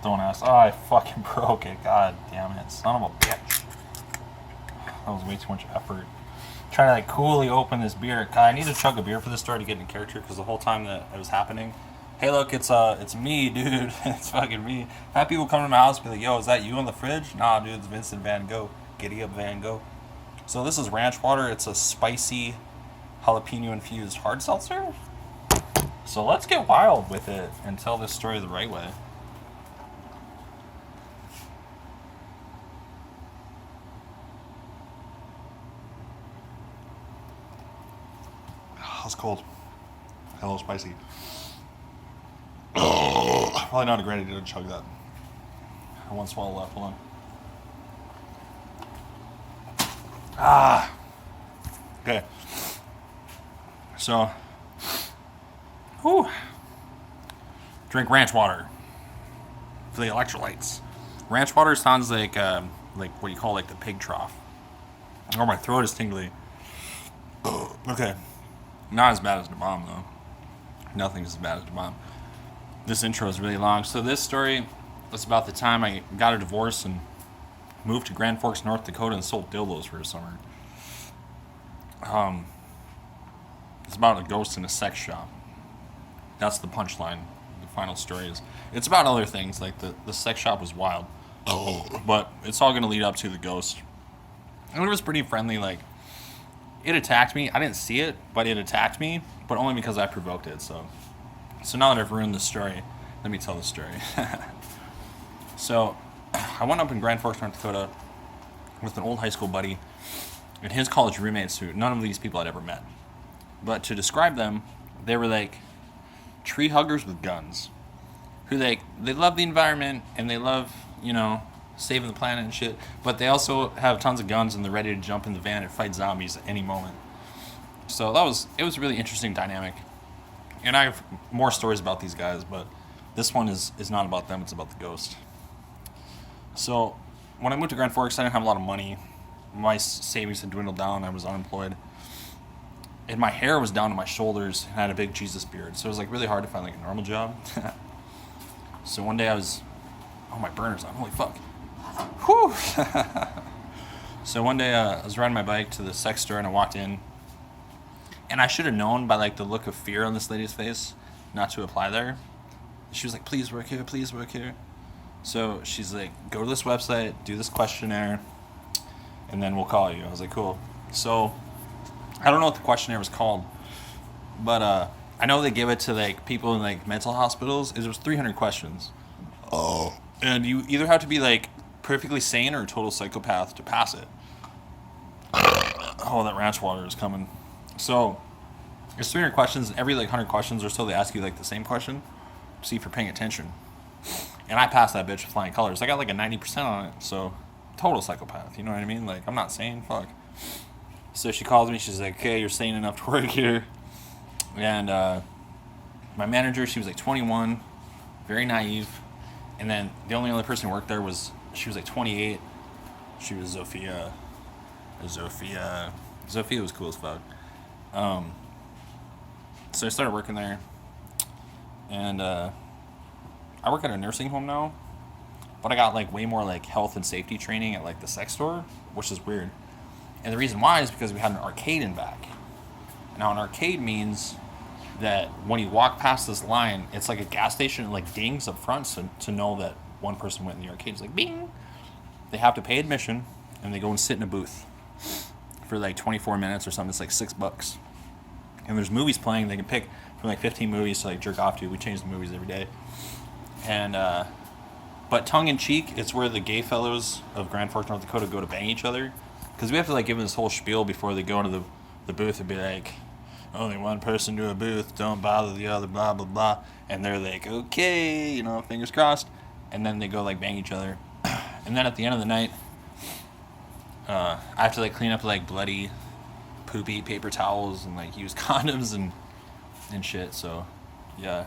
Don't ask. Oh, I fucking broke it. God damn it. Son of a bitch. That was way too much effort. Trying to like coolly open this beer. God, I need to chug a beer for this story to get into character because the whole time that it was happening, hey look, it's me, dude. It's fucking me. I have people come to my house and be like, yo, is that you in the fridge? Nah, dude, it's Vincent Van Gogh. Giddy up Van Gogh. So this is ranch water. It's a spicy jalapeno infused hard seltzer. So let's get wild with it and tell this story the right way. It's cold. Hello, spicy. Probably not a great idea to chug that. I have one swallow left. Hold on. Okay. So, drink ranch water for the electrolytes. Ranch water sounds like what you call like the pig trough. Oh, my throat is tingly. Okay. Not as bad as the bomb, though. Nothing's as bad as the bomb. This intro is really long. So this story was about the time I got a divorce and moved to Grand Forks, North Dakota and sold dildos for a summer. It's about a ghost in a sex shop. That's the punchline. The final story is. It's about other things, like the sex shop was wild. But it's all going to lead up to the ghost. And it was pretty friendly, like... It attacked me. I didn't see it, but it attacked me, but only because I provoked it. So now that I've ruined the story, let me tell the story. So I went up in Grand Forks, North Dakota with an old high school buddy and his college roommates who none of these people I'd ever met. But to describe them, they were like tree huggers with guns. Who they love the environment and they love, saving the planet and shit, but they also have tons of guns and they're ready to jump in the van and fight zombies at any moment. So it was a really interesting dynamic. And I have more stories about these guys, but this one is not about them, it's about the ghost. So when I moved to Grand Forks, I didn't have a lot of money. My savings had dwindled down, I was unemployed. And my hair was down to my shoulders and I had a big Jesus beard. So it was like really hard to find like a normal job. So one day my burner's on, holy fuck. Whew. So one day I was riding my bike to the sex store and I walked in and I should have known by like the look of fear on this lady's face not to apply there. She was like, please work here, please work here. So she's like, go to this website, do this questionnaire, and then we'll call you. I was like, cool. So I don't know what the questionnaire was called, but I know they give it to like people in like mental hospitals. It was 300 questions. Oh. And you either have to be like perfectly sane or a total psychopath to pass it. Oh, that ranch water is coming. So there's 300 questions, and every like 100 questions or so they ask you like the same question to see if you're paying attention. And I passed that bitch with flying colors. I got like a 90% on it, so total psychopath, you know what I mean? Like, I'm not sane, fuck. So she calls me, she's like, okay, you're sane enough to work here. And my manager, she was like 21, very naive. And then the only other person who worked there she was like 28. She was Zofia. Zofia was cool as fuck. So I started working there. And I work at a nursing home now. But I got like way more like health and safety training at like the sex store, which is weird. And the reason why is because we had an arcade in back. Now an arcade means that when you walk past this line, it's like a gas station, it like dings up front to know that one person went in the arcade. It's like bing. They have to pay admission and they go and sit in a booth for like 24 minutes or something. It's like $6. And there's movies playing. They can pick from like 15 movies to like jerk off to. We change the movies every day. And but tongue in cheek, it's where the gay fellows of Grand Forks, North Dakota go to bang each other. Because we have to like give them this whole spiel before they go into the booth and be like, only one person to a booth, don't bother the other, blah, blah, blah. And they're like, okay, fingers crossed. And then they go like bang each other. And then at the end of the night, I have to like clean up like bloody, poopy paper towels and like use condoms and shit. So, yeah.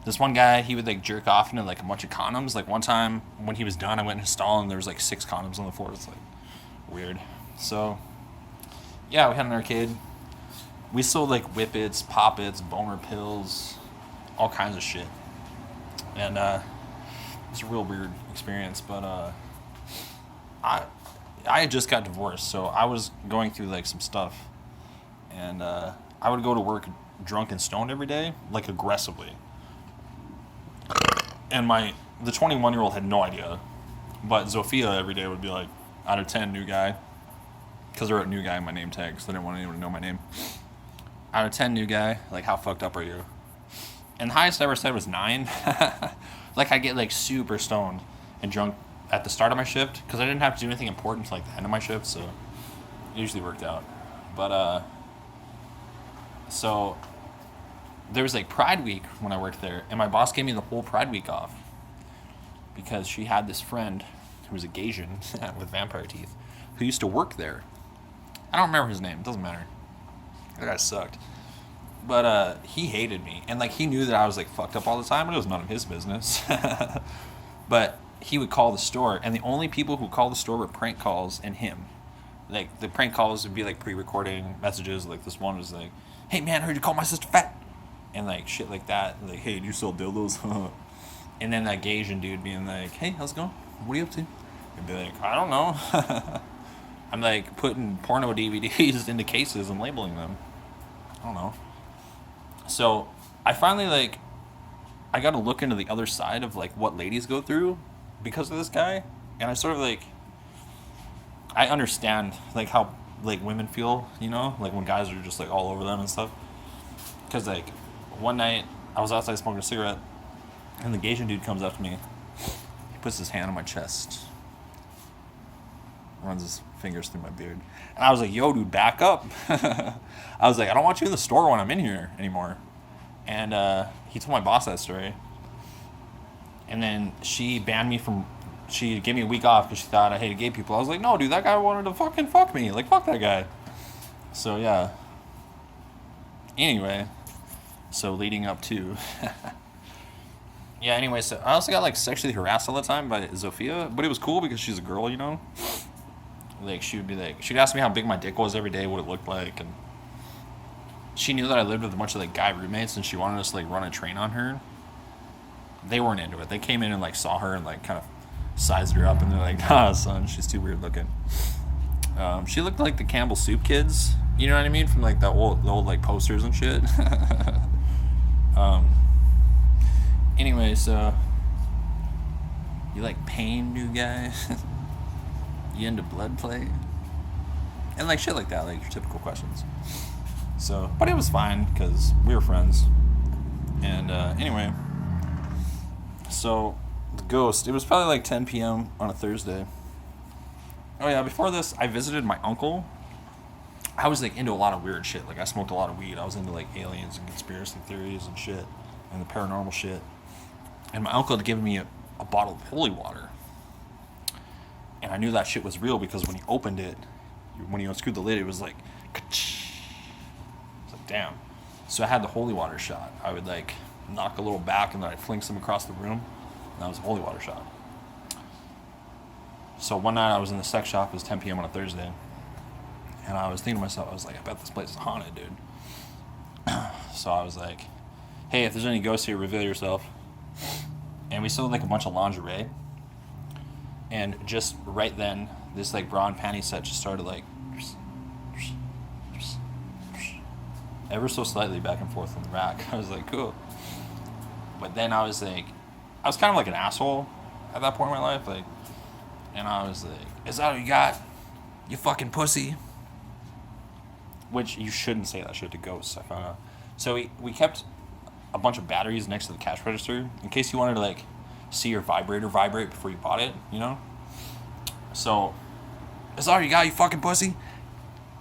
This one guy, he would like jerk off into like a bunch of condoms. Like one time when he was done, I went in his stall and there was like 6 condoms on the floor. It's like weird. So, yeah, we had an arcade. We sold like Whippets, Poppets, boner pills, all kinds of shit. And it's a real weird experience. But I I had just got divorced, so I was going through like some stuff, and I would go to work drunk and stoned every day, like aggressively. And the 21-year-old had no idea, but Zofia every day would be like, out of 10, new guy, because I wrote new guy in my name tag, because I didn't want anyone to know my name. Out of 10, new guy, like, how fucked up are you? And the highest I ever said was 9. Like, I get like super stoned and drunk at the start of my shift, because I didn't have to do anything important until like the end of my shift, so it usually worked out. But so there was like Pride Week when I worked there, and my boss gave me the whole Pride Week off because she had this friend who was a Gaysian with vampire teeth who used to work there. I don't remember his name. It doesn't matter. That guy sucked. But he hated me, and like he knew that I was like fucked up all the time, but it was none of his business. But he would call the store, and the only people who called the store were prank calls and him. Like the prank calls would be like pre-recording messages. Like this one was like, "Hey man, I heard you call my sister fat," and like shit like that. Like, "Hey, do you sell dildos?" And then that Asian dude being like, "Hey, how's it going? What are you up to?" I'd be like, "I don't know." I'm like putting porno DVDs into cases and labeling them. I don't know. So I finally like, I got to look into the other side of like what ladies go through because of this guy, and I sort of like, I understand like how like women feel, you know, like when guys are just like all over them and stuff. Because like one night I was outside smoking a cigarette, and the Asian dude comes up to me. He puts his hand on my chest, runs his fingers through my beard, and I was like, "Yo, dude, back up." I was like, "I don't want you in the store when I'm in here anymore." And he told my boss that story, and then she banned me from. She gave me a week off because she thought I hated gay people. I was like, "No, dude, that guy wanted to fucking fuck me. Like, fuck that guy." So yeah. Anyway, so leading up to. Yeah, anyway, so I also got like sexually harassed all the time by Zofia, but it was cool because she's a girl, you know? Like she'd be like, she'd ask me how big my dick was every day, what it looked like, and she knew that I lived with a bunch of like guy roommates, and she wanted us to like run a train on her. They weren't into it. They came in and like saw her and like kind of sized her up, and they're like, "Ah, son, she's too weird looking." She looked like the Campbell Soup kids, you know what I mean, from like the old like posters and shit. Anyway, so you like pain, new guy? You into blood play? And like shit like that, like your typical questions. So, but it was fine because we were friends. And anyway, so the ghost, it was probably like 10 p.m. on a Thursday. Oh yeah, before this, I visited my uncle. I was like into a lot of weird shit. Like I smoked a lot of weed. I was into like aliens and conspiracy theories and shit and the paranormal shit. And my uncle had given me a bottle of holy water. And I knew that shit was real because when he opened it, when he unscrewed the lid, it was like, ka-ch. It's like, damn. So I had the holy water shot. I would like knock a little back and then I'd fling some across the room. And that was a holy water shot. So one night I was in the sex shop. It was 10 p.m. on a Thursday. And I was thinking to myself, I was like, I bet this place is haunted, dude. So I was like, "Hey, if there's any ghosts here, reveal yourself." And we sold like a bunch of lingerie. And just right then, this like bra and panty set just started like ever so slightly back and forth on the rack. I was like, cool. But then I was like, I was kind of like an asshole at that point in my life. Like, and I was like, "Is that all you got? You fucking pussy." Which you shouldn't say that shit to ghosts, I found out. So we kept a bunch of batteries next to the cash register in case you wanted to like see your vibrator vibrate before you bought it, you know? So, "Is that all you got, you fucking pussy?"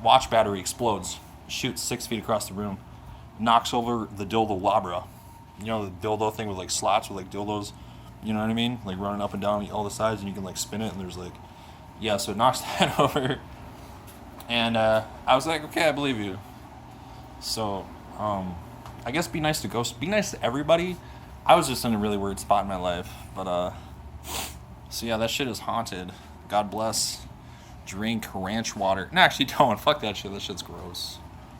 Watch battery explodes, shoots 6 feet across the room, knocks over the dildo labra. You know, the dildo thing with like slots with like dildos, you know what I mean? Like running up and down all the sides, and you can like spin it, and there's like, yeah, so it knocks that over. And I was like, okay, I believe you. So, I guess be nice to ghosts. Be nice to everybody. I was just in a really weird spot in my life. But, so yeah, that shit is haunted. God bless. Drink ranch water. No, actually don't. Fuck that shit. That shit's gross.